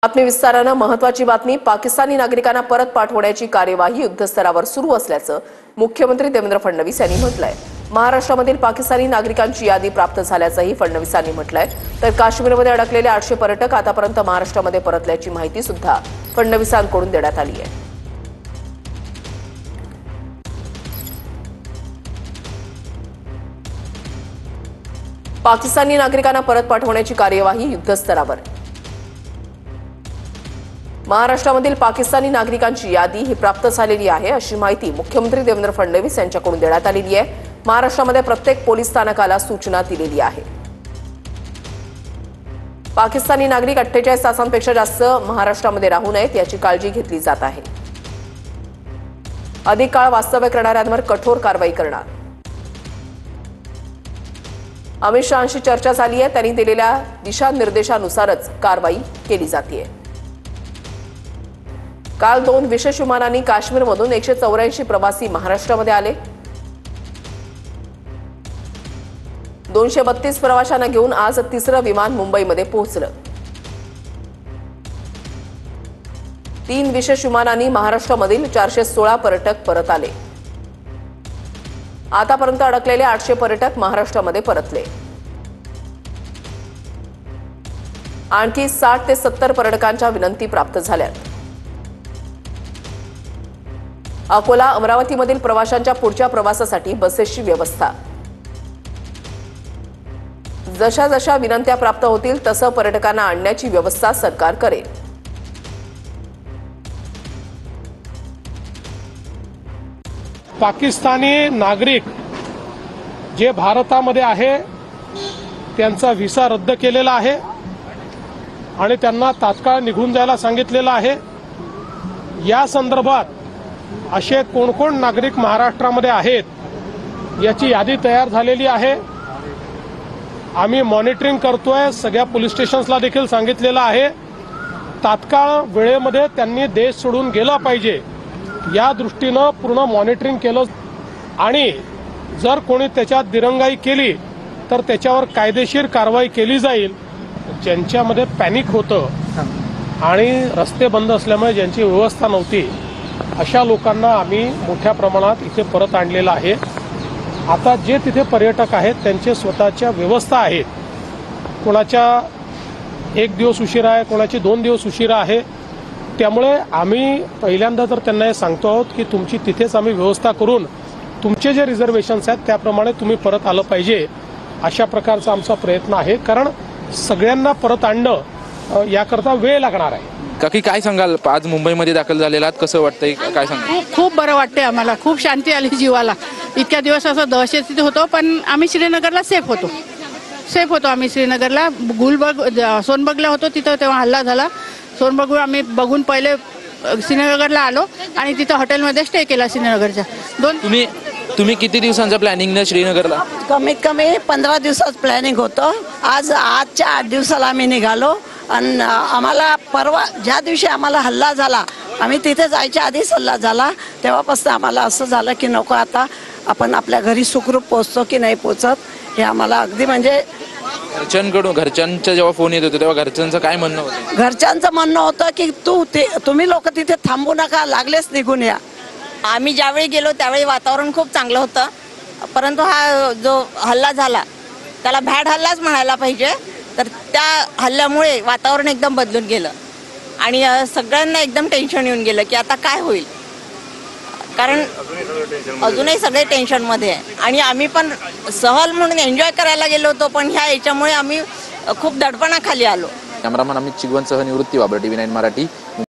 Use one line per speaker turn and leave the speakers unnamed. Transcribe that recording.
बातमी विस्ताराने महत्त्वाची बातमी। पाकिस्तानी नागरिकांना परत पाठवण्याची कार्यवाही युद्धस्तरावर सुरू असल्याचं मुख्यमंत्री देवेंद्र फडणवीस यांनी म्हटलंय। महाराष्ट्रामधील पाकिस्तानी नागरिकांची यादी प्राप्त झाल्याचंही फडणवीसांनी म्हटलंय। तर काश्मीरमध्ये अडकलेले 800 पर्यटक आतापर्यंत महाराष्ट्रामध्ये परतल्याची माहिती सुद्धा फडणवीसांकडून देण्यात आली आहे। पाकिस्तानी नागरिकांना परत पाठवण्याची कार्यवाही युद्धस्तरावर। महाराष्ट्रामधील पाकिस्तानी नागरिकांची यादी ही प्राप्त झालेली आहे अशी माहिती मुख्यमंत्री देवेंद्र फडणवीस यांच्याकडून देण्यात आलेली आहे। महाराष्ट्रामध्ये प्रत्येक पोलीस स्थानकाला सूचना दिलेली आहे। पाकिस्तानी नागरिक 48 तासांपेक्षा जास्त महाराष्ट्रामध्ये राहू नयेत याची काळजी घेतली जात आहे। अधिक काळ वास्तव्य करणाऱ्यांवर कठोर कारवाई करणार। अमित शहांशी चर्चा झाली आहे, त्यांनी दिलेल्या दिशानिर्देशानुसारच कारवाई केली जाते। काल 2 विशेष विमानांनी काश्मीरमधून 184 प्रवासी महाराष्ट्रामध्ये आले। 232 प्रवाशांना घेऊन आज तिसरं विमान मुंबईमध्ये पोहोचलं। 3 विशेष विमानांनी महाराष्ट्रामधील 416 पर्यटक परत आले। आतापर्यंत अडकलेले 800 पर्यटक महाराष्ट्रामध्ये परतले। आणखी 60 ते 70 पर्यटकांच्या विनंती प्राप्त झाल्यात। अकोला अमरावतीमधील प्रवाशांच्या पुढच्या प्रवासासाठी बसेसची व्यवस्था। जशा जशा विनंत्या प्राप्त होतील तसं पर्यटकांना आणण्याची व्यवस्था सरकार करेल।
पाकिस्तानी नागरिक जे भारतामध्ये आहे त्यांचा व्हिसा रद्द केलेला आहे आणि त्यांना तात्काळ निघून जायला सांगितलेलं आहे। या संदर्भात असे कोण कोण नागरिक महाराष्ट्रामध्ये आहेत याची यादी तयार झालेली आहे। आम्ही मॉनिटरिंग करतोय। सगळ्या पोलीस स्टेशन्सला देखील सांगितलेलं आहे तात्काळ वेळेमध्ये त्यांनी देश सोडून गेला पाहिजे या दृष्टीनं पूर्ण मॉनिटरिंग केलं आणि जर कोणी त्याच्यात दिरंगाई केली तर त्याच्यावर कायदेशीर कारवाई केली जाईल। ज्यांच्यामध्ये पॅनिक होतं आणि रस्ते बंद असल्यामुळे ज्यांची व्यवस्था नव्हती अशा लोकांना आम्ही मोठ्या प्रमाणात इथे परत आणलेलं आहे। आता जे तिथे पर्यटक आहेत त्यांचे स्वतःच्या व्यवस्था आहेत। कोणाच्या 1 दिवस उशिरा आहे, कोणाची 2 दिवस उशिरा आहे। त्यामुळे आम्ही पहिल्यांदा तर त्यांना हे सांगतो आहोत की तुमची तिथेच आम्ही व्यवस्था करून तुमचे जे रिझर्वेशन्स आहेत त्याप्रमाणे तुम्ही परत आलं पाहिजे अशा प्रकारचा आमचा प्रयत्न आहे। कारण सगळ्यांना परत आणणं याकरता वेळ लागणार आहे।
काकी काय सांगाल, आज मुंबईमध्ये दाखल झालेला आहात, कसं वाटतंय, काय सांगाल?
खूप बरं वाटतंय आम्हाला, खूप शांती आली जीवाला। इतक्या दिवस असं दहशतीत होतो पण आम्ही श्रीनगरला सेफ होतो आम्ही श्रीनगरला गुलबर्ग सोनबर्गला होतो तिथं तेव्हा हल्ला झाला। सोनबर्गवर आम्ही बघून पहिले श्रीनगरला आलो आणि तिथं हॉटेलमध्ये स्टे केला श्रीनगरच्या।
तुम्ही किती दिवसांचं प्लॅनिंग ने श्रीनगरला?
कमीत कमी 15 दिवसाचं प्लॅनिंग होतं। आजच्या 8 दिवसाला आम्ही निघालो आणि आम्हाला परवा ज्या दिवशी आम्हाला हल्ला झाला आम्ही तिथे जायच्या आधीच हल्ला झाला तेव्हापासून आम्हाला असं झालं की नको आता आपण आपल्या घरी सुखरूप पोहोचतो की नाही पोहोचत हे आम्हाला अगदी म्हणजे
घरच्यांचा जेव्हा फोन येत होता तेव्हा घरच्यांचं काय म्हणणं होतं?
घरच्यांचं म्हणणं होतं की तुम्ही लोक तिथे थांबू नका, लागलेच निघून या।
आम्ही ज्यावेळी गेलो त्यावेळी वातावरण खूप चांगलं होतं, परंतु हा जो हल्ला झाला त्याला भॅड हल्लाच म्हणायला पाहिजे। तर त्या हल्ल्यामुळे वातावरण एकदम बदलून गेलं आणि सगळ्यांना एकदम टेन्शन येऊन गेलं की आता काय होईल, कारण अजूनही सगळे टेन्शनमध्ये आहे आणि आम्ही पण सहल म्हणून एन्जॉय करायला गेलो होतो पण ह्या याच्यामुळे आम्ही खूप दडपणाखाली आलो।
कॅमेरामन अमित चिगवनसह निवृत्ती वाबर, TV9 मराठी।